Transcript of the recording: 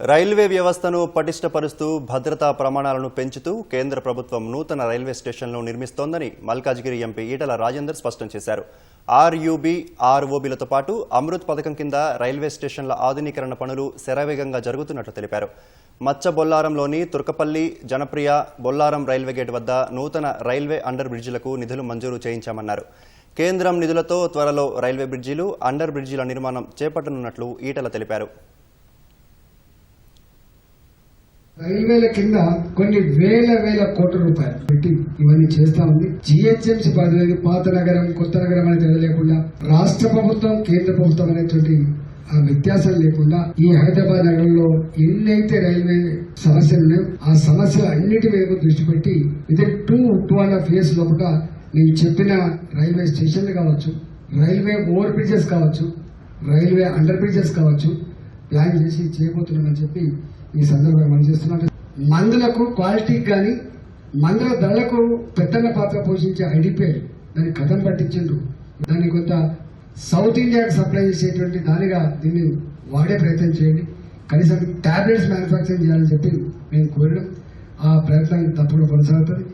Railway వ్యవస్థను పటిష్టపరుస్తూ భద్రతా ప్రమాణాలను పెంచుతూ కేంద్ర ప్రభుత్వం నూతన రైల్వే స్టేషన్లను నిర్మిస్తోందని మల్కాజ్గిరి ఎంపీ ఈటల రాజేందర్ స్పష్టం చేశారు. ఆర్యూబీ, ఆర్ఓబీలతో పాటు అమృత్ పథకం కింద రైల్వే స్టేషన్ల ఆధునీకరణ పనులు శరవేగంగా జరుగుతున్నట్లు తెలిపారు. మచ్చ బొల్లారంలోని తుర్కపల్లి, జనప్రియ, బొల్లారం రైల్వే గేట్ వద్ద నూతన రైల్వే అండర్ బ్రిడ్జిలకు నిధులు మంజూరు చేయించామన్నారు. కేంద్రం నిధులతో త్వరలో రైల్వే బ్రిడ్జిలు, అండర్ బ్రిడ్జిల నిర్మాణం చేపట్టనున్నట్లు ఈటల తెలిపారు. రైల్వేల కింద కొన్ని వేల కోట్ల రూపాయలు పెట్టి ఇవన్నీ చేస్తా ఉంది. జిహెచ్ఎంసీ పరిధిలోకి పాత నగరం, కొత్త నగరం అనేది లేకుండా రాష్ట్ర ప్రభుత్వం, కేంద్ర ప్రభుత్వం అనేటువంటి ఆ వ్యత్యాసం లేకుండా ఈ హైదరాబాద్ నగరంలో ఎన్నైతే రైల్వే సమస్యలు ఉన్నాయో ఆ సమస్యలు అన్నిటి మీద దృష్టి పెట్టి విదిన్ 2.5 years లోపల నేను చెప్పిన రైల్వే స్టేషన్లు కావచ్చు, రైల్వే ఓవర్ బ్రిడ్జెస్ కావచ్చు, రైల్వే అండర్ బ్రిడ్జెస్ కావచ్చు ప్లాన్ చేసి చేయబోతున్నామని చెప్పి ఈ సందర్భంగా మనం చేస్తున్నాం. మందులకు క్వాలిటీకి కానీ మందుల ధరలకు పెద్దన్న పాత్ర పోషించే ఐడిపిఐ దాన్ని కథం పట్టించిండ్రు. దాన్ని కొంత సౌత్ ఇండియాకు సప్లై చేసేటువంటి దానిగా దీన్ని వాడే ప్రయత్నం చేయండి. కనీసం టాబ్లెట్స్ మ్యానుఫ్యాక్చరింగ్ చేయాలని చెప్పి మేము కోరడం ఆ ప్రయత్నం తప్పకుండా కొనసాగుతుంది.